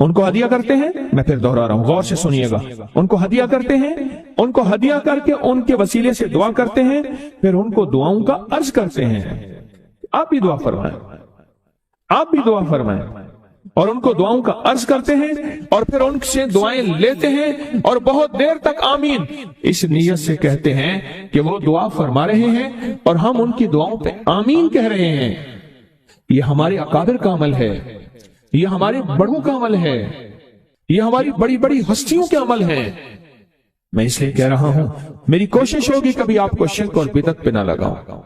ان کو ہدیہ کرتے ہیں، میں پھر دوہرا رہا ہوں، غور سے سنیے گا، ان کو ہدیہ کرتے ہیں، ان کو ہدیہ کر کے ان کے وسیلے سے دعا کرتے ہیں، پھر ان کو دعاؤں کا عرض کرتے ہیں، آپ بھی دعا فرمائیں، آپ بھی دعا فرمائیں، اور ان کو دعاؤں کا عرض کرتے ہیں، اور پھر ان سے دعائیں لیتے ہیں، اور بہت دیر تک آمین اس نیت سے کہتے ہیں کہ وہ دعا فرما رہے ہیں اور ہم ان کی دعاؤں پہ آمین کہہ رہے ہیں۔ یہ ہمارے اکابر کا عمل ہے، یہ ہمارے بڑوں کا عمل ہے، یہ ہماری بڑی بڑی ہستیوں کے عمل ہے۔ میں اس لیے کہہ رہا ہوں، میری کوشش ہوگی کبھی آپ کو شرک اور بدعت پہ نہ لگاؤں،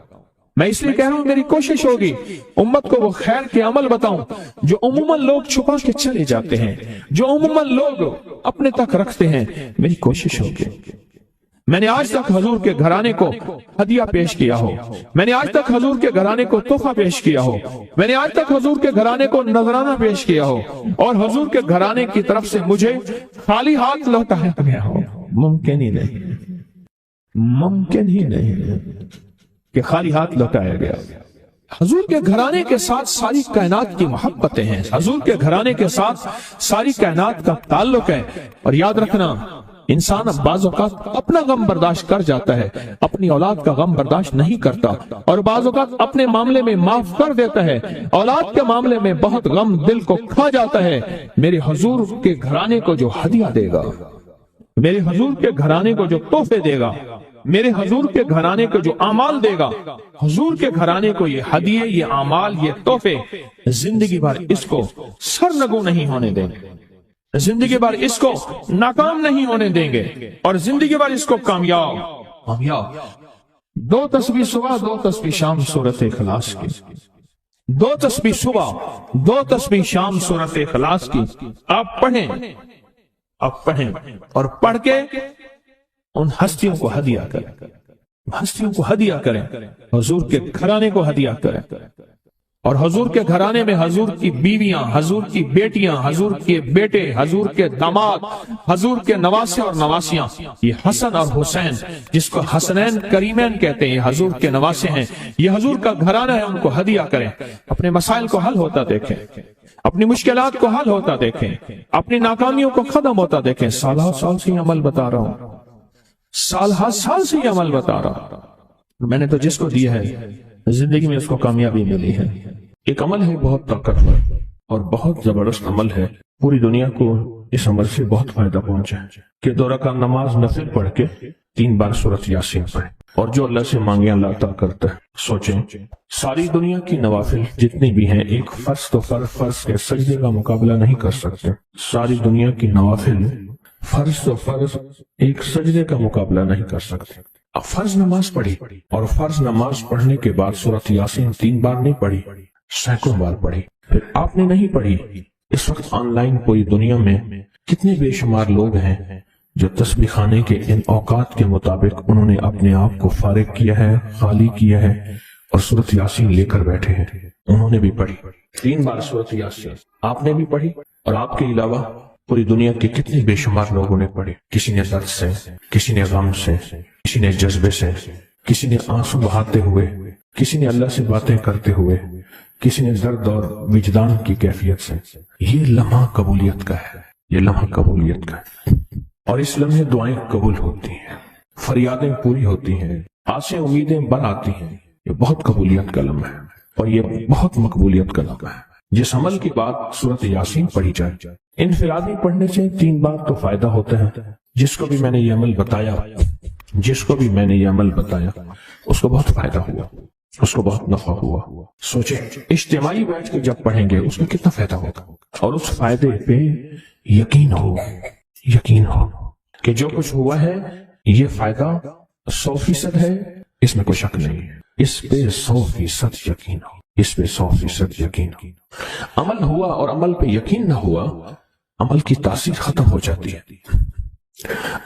میں اس لیے کہہ رہا ہوں میری کوشش ہوگی امت کو وہ خیر کے عمل بتاؤں جو عموماً لوگ چھپا کے چلے جاتے ہیں، جو عموماً لوگ اپنے تک رکھتے ہیں۔ میری کوشش ہوگی، میں نے آج تک حضور کے گھرانے کو ہدیہ پیش کیا ہو، میں نے آج تک حضور کے گھرانے کو تحفہ پیش کیا ہو، میں نے آج تک حضور کے گھرانے کو نذرانہ پیش کیا ہو، اور حضور کے گھرانے کی طرف سے مجھے خالی ہاتھ لوٹایا گیا ہو۔ ممکن ہی نہیں، ممکن ہی نہیں کہ خالی ہاتھ لوٹایا گیا۔ حضور کے گھرانے کے ساتھ ساری کائنات کی محبتیں ہیں، حضور کے گھرانے کے ساتھ ساری کائنات کا تعلق ہے۔ اور یاد رکھنا، انسان بعض اوقات اپنا غم برداشت کر جاتا ہے، اپنی اولاد کا غم برداشت نہیں کرتا، اور بعض اوقات اپنے معاملے میں معاف کر دیتا ہے، اولاد کے معاملے میں بہت غم دل کو کھا جاتا ہے۔ میرے حضور کے گھرانے کو جو ہدیہ دے گا، میرے حضور کے گھرانے کو جو تحفے دے گا، میرے حضور کے گھرانے کو جو اعمال دے گا، حضور کے گھرانے کو یہ ہدیے، یہ اعمال، یہ تحفے زندگی بھر اس کو سرنگو نہیں ہونے دیں گے، زندگی بھر اس کو ناکام نہیں ہونے دیں گے، اور زندگی بھر اس کو کامیاب۔ 2 تسبیح صبح، 2 تسبیح شام سورۃ اخلاص کی، 2 تسبیح صبح، 2 تسبیح شام سورۃ اخلاص کی آپ پڑھیں، آپ پڑھیں، اور پڑھ کے ان ہستیوں کو ہدیہ کریں، ہستیوں کو ہدیہ کریں، حضور کے گھرانے کو ہدیہ کریں، اور حضور کے گھرانے میں حضور کی بیویاں، حضور کی بیٹیاں، حضور کے بیٹے، حضور کے داماد، حضور کے نواسے اور نواسیاں، یہ حسن اور حسین جس کو حسنین کریمین کہتے ہیں، حضور کے نواسے ہیں، یہ حضور کا گھرانہ ہے، ان کو ہدیہ کریں۔ اپنے مسائل کو حل ہوتا دیکھیں، اپنی مشکلات کو حل ہوتا دیکھیں، اپنی ناکامیوں کو ختم ہوتا دیکھیں۔ سالہ سال سے یہ عمل بتا رہا ہوں، سالہ سال سے یہ عمل بتا رہا ہوں، میں نے تو جس کو دیا ہے زندگی میں اس کو کامیابی ملی ہے۔ ایک عمل ہے بہت طاقتور اور بہت زبردست عمل ہے، پوری دنیا کو اس عمل سے بہت فائدہ پہنچا ہے کہ 2 رکعت نماز نفل پڑھ کے 3 بار سورۃ یاسین پڑھے، اور جو اللہ سے مانگے اللہ عطا کرتا ہے۔ سوچیں، ساری دنیا کی نوافل جتنی بھی ہیں ایک فرض تو فرض کے سجدے کا مقابلہ نہیں کر سکتے، ساری دنیا کی نوافل فرض تو فرض ایک سجدے کا مقابلہ نہیں کر سکتے۔ اب فرض نماز پڑھی، اور فرض نماز پڑھنے کے بعد سورۃ یاسین 3 بار نہیں پڑھی، سینکڑوں بار پڑھی۔ پھر آپ نے نہیں پڑھی، اس وقت آن لائن پوری دنیا میں کتنے بے شمار لوگ ہیں جو تسبیح خانے کے ان اوقات کے مطابق انہوں نے اپنے آپ کو فارغ کیا ہے، خالی کیا ہے، اور سورۃ یاسین لے کر بیٹھے ہیں۔ انہوں نے بھی پڑھی 3 بار سورۃ یاسین، آپ نے بھی پڑھی، اور آپ کے علاوہ پوری دنیا کے کتنے بے شمار لوگوں نے پڑھے، کسی نے درد سے، کسی نے غم سے، کسی نے جذبے سے، کسی نے آنسو بہاتے ہوئے، کسی نے اللہ سے باتیں کرتے ہوئے، کسی نے درد اور وجدان کی کیفیت سے۔ یہ لمحہ قبولیت کا ہے، یہ لمحہ قبولیت کا ہے، اور اس لمحے دعائیں قبول ہوتی ہیں، فریادیں پوری ہوتی ہیں، آسیں امیدیں بن آتی ہیں۔ یہ بہت قبولیت کا لمحہ ہے، اور یہ بہت مقبولیت کا لمحہ ہے۔ جس عمل کی بات سورۃ یاسین پڑھی جائے، انفرادی پڑھنے سے 3 بار تو فائدہ ہوتا ہے۔ جس کو بھی میں نے یہ عمل بتایا، جس کو بھی میں نے یہ عمل بتایا، اس کو بہت فائدہ ہوا، اس کو بہت نفع ہوا۔ سوچیں، اجتماعی بیٹھ کے جب پڑھیں گے اس کو کتنا فائدہ ہوگا، اور اس فائدے پہ یقین ہو کہ جو کچھ ہوا ہے یہ فائدہ 100% ہے، اس میں کوئی شک نہیں ہے، اس پہ 100% یقین ہو، اس پہ 100% یقین ہو۔ عمل ہوا اور عمل پہ یقین نہ ہوا، عمل کی تاثیر ختم ہو جاتی ہے۔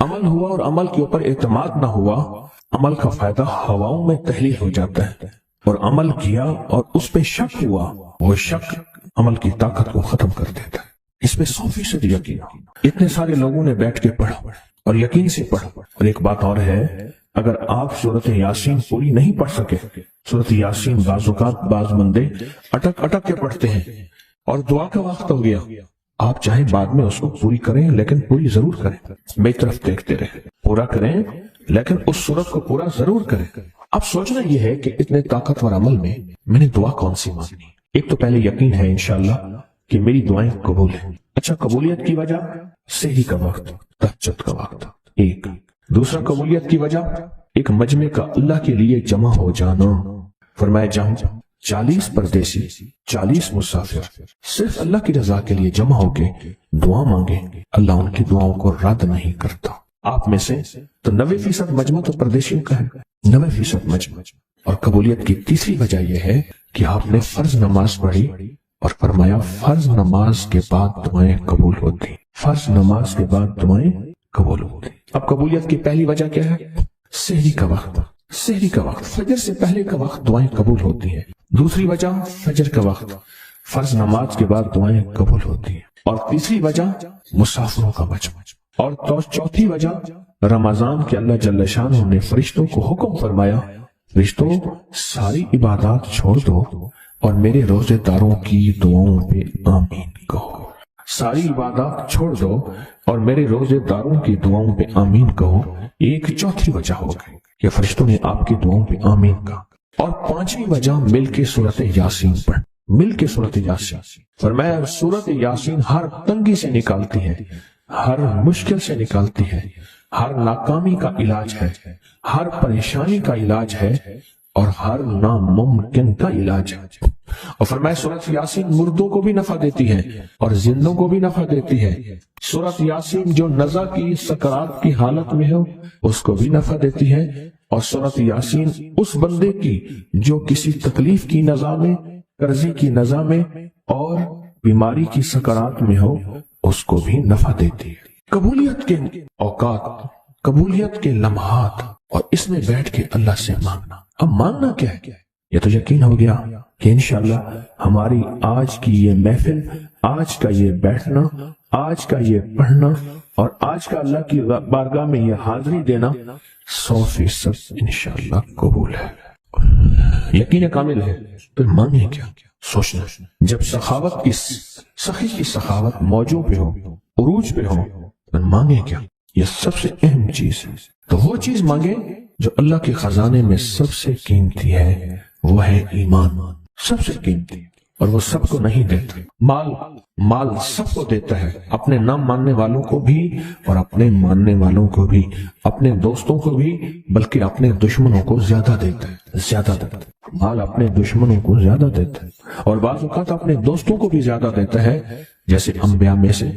عمل ہوا اور عمل کے اوپر اعتماد نہ ہوا، عمل کا فائدہ ہواؤں میں تحلیل ہو جاتا ہے، اور عمل کیا اور اس پہ شک ہوا، وہ شک عمل کی طاقت کو ختم کر دیتا ہے۔ اس پہ 100% یقین ہو۔ اتنے سارے لوگوں نے بیٹھ کے پڑھا اور یقین سے پڑھا۔ اور ایک بات اور ہے، اگر آپ سورۃ یاسین پوری نہیں پڑھ سکے، سورۃ یاسین بعض اوقات بعض بندے اٹک کے پڑھتے ہیں، اور دعا کا وقت ہو گیا آپ چاہے بعد میں اس کو پوری کریں لیکن پوری ضرور کریں، میری طرف دیکھتے رہیں، پورا کریں لیکن اس صورت کو پورا ضرور کریں۔ اب سوچنا یہ ہے کہ اتنے طاقتور عمل میں نے دعا کون سی مانگنی؟ ایک تو پہلے یقین ہے انشاءاللہ کہ میری دعائیں قبول ہیں۔ اچھا، قبولیت کی وجہ سحری کا وقت، تہجد کا وقت، ایک۔ دوسرا قبولیت کی وجہ ایک مجمع کا اللہ کے لیے جمع ہو جانا۔ فرمایا جہاں 40 پردیسی 40 مسافر صرف اللہ کی رضا کے لیے جمع ہو کے دعا مانگے، اللہ ان کی دعاؤں کو رد نہیں کرتا۔ آپ میں سے تو 90% مجمع تو پردیشیوں کا ہے، 90% مجمع۔ اور قبولیت کی تیسری وجہ یہ ہے کہ آپ نے فرض نماز پڑھی اور فرمایا فرض نماز کے بعد دعائیں قبول ہوتی، فرض نماز کے بعد دعائیں قبول ہوتی۔ اب قبولیت کی پہلی وجہ کیا ہے؟ سحری کا وقت، سحری کا وقت، فجر سے پہلے کا وقت دعائیں قبول ہوتی ہیں۔ دوسری وجہ فجر کا وقت، فرض نماز کے بعد دعائیں قبول ہوتی ہیں۔ اور تیسری وجہ مسافروں کا مجمع۔ اور چوتھی وجہ رمضان کے اللہ جل شانہ نے فرشتوں کو حکم فرمایا، فرشتوں ساری عبادات چھوڑ دو اور میرے روزے داروں کی دعاؤں پہ آمین کہو۔ ساری عبادات چھوڑ دو اور میرے روزے داروں کی دعاؤں پہ آمین کہو۔ ایک چوتھی وجہ ہو گئی کہ فرشتوں نے آپ کی دعاؤں پہ آمین کہا۔ اور پانچویں وجہ مل کے سورت یاسین پڑھ، مل کے سورت یاسین۔ فرمایا سورت یاسین ہر تنگی سے نکالتی ہے، ہر مشکل سے نکالتی ہے، ہر ناکامی کا علاج ہے، ہر پریشانی کا علاج ہے اور ہر ناممکن کا علاج ہے۔ اور فرمایا سورت یاسین مردوں کو بھی نفع دیتی ہے اور زندوں کو بھی نفع دیتی ہے۔ سورت یاسین جو نزع کی سکرات کی حالت میں ہو اس کو بھی نفع دیتی ہے، اور سورت یاسین اس بندے کی جو کسی تکلیف کی نزع میں، قرضے کی نزع میں اور بیماری کی سکرات میں ہو اس کو بھی نفع دیتی ہے۔ قبولیت کے اوقات، قبولیت کے لمحات، اور اس میں بیٹھ کے اللہ سے مانگنا۔ اب مانگنا کیا ہے؟ یہ تو یقین ہو گیا کہ انشاءاللہ ہماری آج کی یہ محفل، آج کا یہ بیٹھنا، آج کا یہ پڑھنا اور آج کا اللہ کی بارگاہ میں یہ حاضری دینا 100% انشاءاللہ قبول ہے، یقین کامل ہے۔ پھر مانگیں کیا؟ سوچنا۔ جب سخاوت کی، سخی کی سخاوت موجوں پہ ہو، عروج پہ ہو، پھر مانگیں کیا؟ یہ سب سے اہم چیز ہے۔ تو وہ چیز مانگیں جو اللہ کے خزانے میں سب سے قیمتی ہے، وہ ہے ایمان، سب سے قیمتی، اور وہ سب کو نہیں دیتا۔ مال سب کو دیتا ہے، اپنے نہ ماننے والوں کو بھی اور اپنے ماننے والوں کو بھی، اپنے دوستوں کو بھی، بلکہ اپنے دشمنوں کو زیادہ دیتا ہے، زیادہ دیتا ہے۔ مال اپنے دشمنوں کو زیادہ دیتا ہے اور بعض اوقات اپنے دوستوں کو بھی زیادہ دیتا ہے، جیسے انبیاء میں سے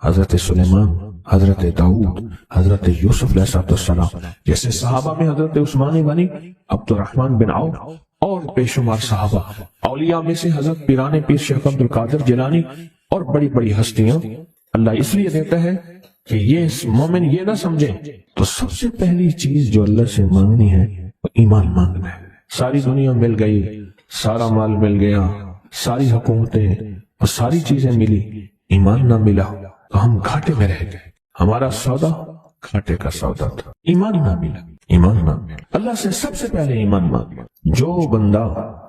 حضرت سلیمان، حضرت داؤد، حضرت یوسف علیہ السلام، جیسے صحابہ میں حضرت عثمان غنی، عبد الرحمن بن عوف اور بے شمار صحابہ، اولیاء میں سے حضرت پیران پیر شیخ عبد القادر جیلانی اور بڑی بڑی ہستیاں۔ اللہ اس لیے دیتا ہے کہ یہ مومن یہ نہ سمجھے، تو سب سے پہلی چیز جو اللہ سے مانگنی ہے وہ ایمان مانگنا ہے۔ ساری دنیا مل گئی، سارا مال مل گیا، ساری حکومتیں اور ساری چیزیں ملی، ایمان نہ ملا تو ہم گھاٹے میں رہ گئے، ہمارا سودا گھاٹے کا سودا تھا۔ ایمان نہ ملا، ایمان نہ ملا۔ اللہ سے سب سے پہلے ایمان مانگنا۔ جو بندہ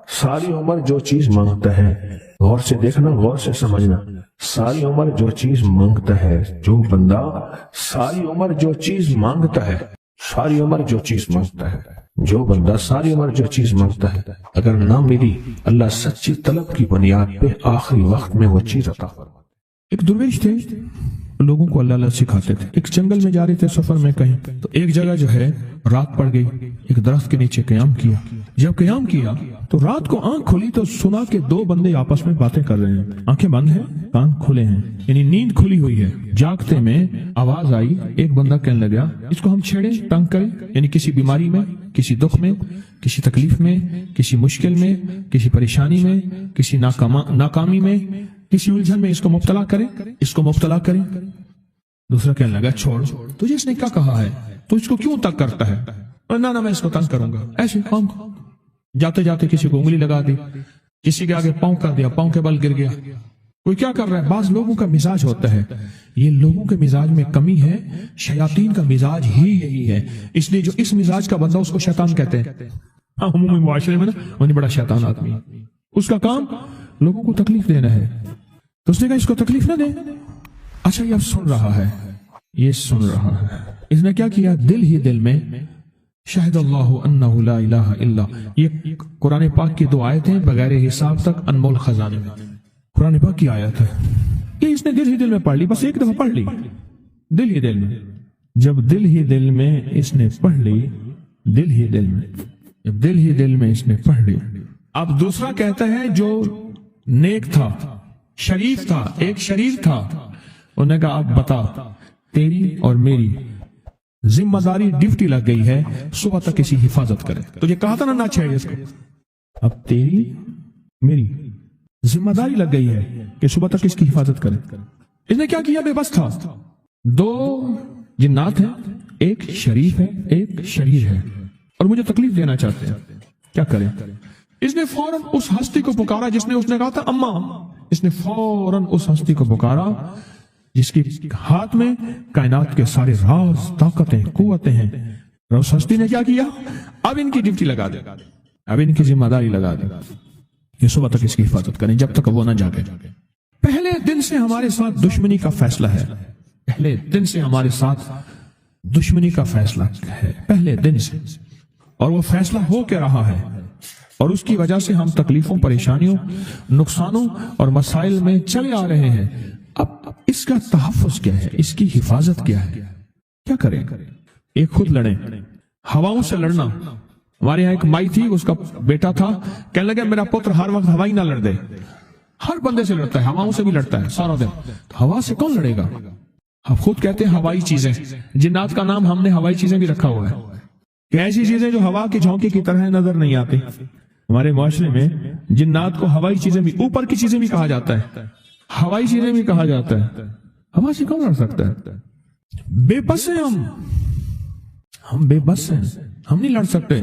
ساری عمر جو چیز مانگتا ہے، غور سے دیکھنا، غور سے سمجھنا، ساری عمر جو چیز مانگتا ہے، جو بندہ ساری عمر جو چیز مانگتا ہے، ساری عمر جو چیز مانگتا ہے، جو بندہ ساری عمر جو چیز مانگتا ہے، اگر نہ ملی، اللہ سچی طلب کی بنیاد پہ آخری وقت میں وہ چیز عطا فرماتا۔ ایک درویش تھے، لوگوں کو اللہ اللہ سکھاتے تھے۔ ایک جنگل میں جا رہے تھے سفر میں کہیں، تو ایک جگہ جو ہے رات پڑ گئی، ایک درخت کے نیچے قیام کیا۔ جب قیام کیا تو رات کو آنکھ کھلی تو سنا کہ دو بندے آپس میں باتیں کر رہے ہیں، آنکھیں بند ہیں، کان کھلے ہیں، یعنی نیند کھلی ہوئی ہے۔ جاگتے میں آواز آئی، ایک بندہ کہنے لگا اس کو ہم چھیڑیں، تنگ کریں، یعنی کسی بیماری میں، کسی دکھ میں، کسی تکلیف میں، کسی مشکل میں، کسی پریشانی میں، کسی ناکامی میں، کسی الجھن میں اس کو مبتلا کریں، اس کو مبتلا کریں۔ دوسرا کہنے لگا چھوڑ، تجھے اس نے کیا کہا ہے، تو اس کو کیوں تنگ کرتا ہے؟ نہ میں اس کو تنگ کروں گا، ایسے کام۔ جاتے جاتے کسی کو انگلی لگا دی، کسی کے آگے پاؤں کر دیا، پاؤں کے بل گر گیا۔ کوئی کیا کر رہا ہے؟ بعض لوگوں کا مزاج ہوتا ہے، یہ لوگوں کے مزاج میں کمی ہے، شیاطین کا مزاج ہی یہی ہے، اس لیے جو اس مزاج کا بندہ اس کو شیطان کہتے ہیں۔ عمومی معاشرے میں نا بڑا شیطان آدمی، اس کا کام لوگوں کو تکلیف دینا ہے۔ تو اس نے کہا اس کو تکلیف نہ دے. اچھا یہ اب سن رہا ہے, یہ سن رہا ہے. اس نے کیا کیا, دل ہی دل میں شاہد اللہ انہ لا الہ الا, یہ قرآن پاک کی 2 آیتیں بغیر حساب تک انمول خزانے میں, قرآن پاک کی آیت ہے. یہ اس نے دل ہی دل میں پڑھ لی, بس ایک دفعہ پڑھ لی دل ہی دل میں. جب دل ہی دل میں اس نے پڑھ لی, دل ہی دل میں, جب دل ہی دل میں اس نے پڑھ لی. اب دوسرا کہتا ہے جو نیک تھا, شریف تھا, ایک شریف تھا, انہوں نے کہا اب بتا, تیری اور میری ذمہ داری ڈیوٹی لگ گئی ہے صبح تک کسی حفاظت کرے. تو یہ کہا تھا نہ چاہیے اس کو, اب تیری میری ذمہ داری لگ گئی ہے کہ صبح تک اس کی حفاظت کرے. اس نے کیا کیا, بے بس تھا. 2 جنات ہیں, ایک شریف ہے ایک شریر ہے, اور مجھے تکلیف دینا چاہتے ہیں, کیا کریں. اس نے فوراً اس ہستی کو پکارا جس نے اس نے کہا تھا اماں. اس نے فوراً اس ہستی کو پکارا جس کی ہاتھ میں کائنات کے سارے راز, طاقتیں, قوتیں ہیں. اس ہستی نے کیا کیا, اب ان کی ڈیوٹی لگا دے, اب ان کی ذمہ داری لگا دے کہ صبح تک اس کی حفاظت کریں جب تک وہ نہ جاگے. پہلے دن سے ہمارے ساتھ دشمنی کا فیصلہ ہے, پہلے دن سے ہمارے ساتھ دشمنی کا فیصلہ ہے, پہلے دن سے, اور وہ فیصلہ ہو کے رہا ہے, اور اس کی وجہ سے ہم تکلیفوں, پریشانیوں, نقصانوں اور مسائل میں چلے آ رہے ہیں. اب اس کا تحفظ کیا ہے, اس کی حفاظت کیا ہے, کیا کریں. ایک خود لڑیں, ہواؤں سے لڑنا. ہمارے یہاں ایک مائی تھی, اس کا بیٹا تھا, کہنے لگا میرا پتر ہر وقت ہوائی نہ لڑ دے. ہر بندے سے لڑتا ہے, ہواؤں سے بھی لڑتا ہے سارا دن. تو ہوا سے کون لڑے گا. ہم خود کہتے ہیں ہوائی چیزیں, جنات کا نام ہم نے ہوائی چیزیں بھی رکھا ہوا ہے, کہ ایسی چیزیں جو ہوا کی جھونکے کی طرح نظر نہیں آتی. ہمارے معاشرے میں جنات کو ہوائی چیزیں بھی, اوپر کی چیزیں بھی کہا جاتا ہے, ہوائی چیزیں بھی کہا جاتا ہے. ہوا سے کون لڑ سکتا ہے. بے بس ہیں ہم بے بس ہیں, ہم نہیں لڑ سکتے.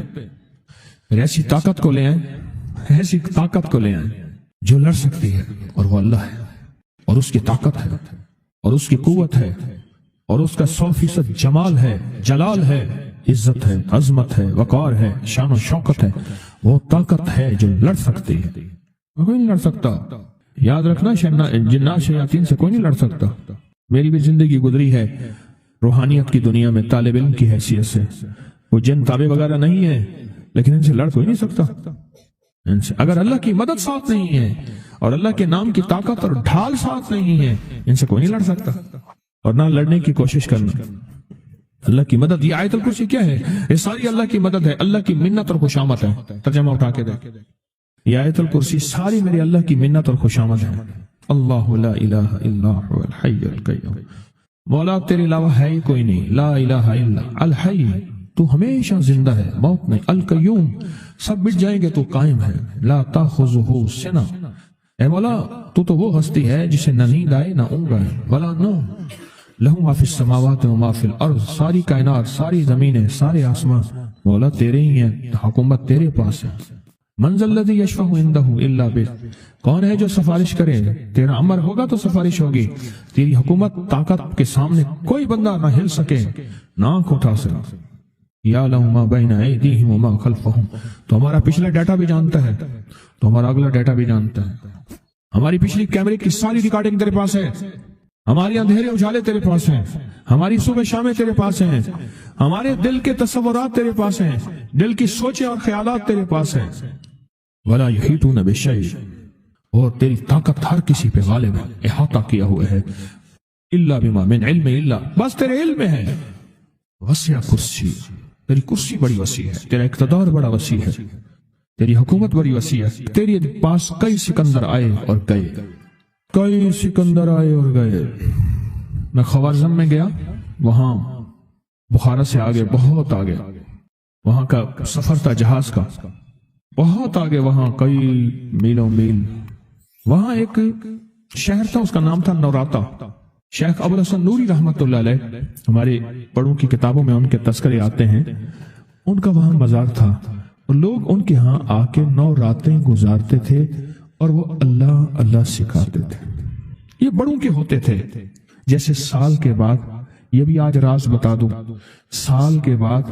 پھر ایسی طاقت کو لے آئیں, ایسی طاقت کو لے آئیں جو لڑ سکتی ہے, اور وہ اللہ ہے, اور اس کی طاقت ہے, اور اس کی قوت ہے, اور اس کا 100% جمال ہے, جلال ہے, عزت ہے, عظمت ہے, وقار ہے, شان و شوکت ہے. وہ طاقت ہے جو لڑ سکتی ہے, کوئی نہیں لڑ سکتا. یاد رکھنا, جنات شیاطین سے کوئی نہیں لڑ سکتا. میری بھی زندگی گزری ہے روحانیت کی دنیا میں طالب علم کی حیثیت سے. وہ جن تابع وغیرہ نہیں ہے, لیکن ان سے لڑ کوئی نہیں سکتا. ان سے اگر اللہ کی مدد ساتھ نہیں ہے, اور اللہ کے نام کی طاقت اور ڈھال ساتھ نہیں ہے, ان سے کوئی نہیں لڑ سکتا. اور نہ لڑنے کی کوشش کرنا. اللہ کی مدد, یہ آیت الکرسی کیا ہے, یہ ساری اللہ کی مدد ہے, اللہ کی منت اور خوشامد ہے. ترجمہ اٹھا کے دیکھ, یہ آیت الکرسی ساری میری اللہ کی منت اور خوشامد ہے. اللہ لا الہ الا هو الحی القیوم, مولا تیرے علاوہ ہے ہی کوئی نہیں. لا الہ الا الحی, تو ہمیشہ زندہ ہے, موت نہیں. القیوم, سب مٹ جائیں گے تو قائم ہے. لا تاخذہ سنہ, اے مولا تو وہ ہستی ہے جسے نہ نیند آئے نہ اونگ آئے. ولا نوم, لہو ما فی السماوات و ما فی الارض, ساری کائنات, ساری زمینیں, سارے آسمان مولا تیرے ہی ہیں, حکومت تیرے پاس ہے. من ذا الذی یشفع عندہ الا بإذنہ, کون ہے جو سفارش کرے, تیرا امر ہوگا تو سفارش ہوگی. تیری حکومت طاقت کے سامنے کوئی بندہ نہ ہل سکے, نہ آنکھ اٹھا سکے. یعلم ما بین ایدیہم وما خلفہم, تو ہمارا پچھلا ڈیٹا بھی جانتا ہے, تو ہمارا اگلا ڈیٹا بھی جانتا ہے. ہماری پچھلی کیمرے کی ساری ریکارڈنگ تیرے پاس ہے, ہماری اندھیرے اجالے تیرے پاس ہیں, ہماری صبح شامیں تیرے پاس ہیں, ہمارے دل کے تصورات تیرے پاس ہیں, دل کی سوچیں اور خیالات تیرے پاس ہیں. ولا یحیطون بشیء, اور تیری طاقت ہر کسی پہ غالب ہے, احاطہ کیا ہوا ہے. الا بما من علم الا, بس تیرے علم میں ہے. وسع کرسی, تیری کرسی بڑی وسیع ہے, تیرا اقتدار بڑا وسیع ہے, تیری حکومت بڑی وسیع ہے. تیرے پاس کئی سکندر آئے اور گئے, کئی سکندر آئے اور گئے. میں خوارزم میں گیا, وہاں بخارا سے آگے, بہت آگے, وہاں کا سفر تھا جہاز کا, بہت آگے, وہاں کئی میلوں میل. وہاں ایک شہر تھا, اس کا نام تھا نوراتا. شیخ ابو الحسن نوری رحمت اللہ علیہ, ہمارے بڑوں کی کتابوں میں ان کے تذکرے آتے ہیں. ان کا وہاں مزار تھا, اور لوگ ان کے ہاں آ کے 9 راتیں گزارتے تھے, اور وہ اللہ اللہ سکھاتے تھے. یہ بڑوں کے ہوتے تھے. جیسے سال کے بعد, یہ بھی آج راز بتا دوں, سال کے بعد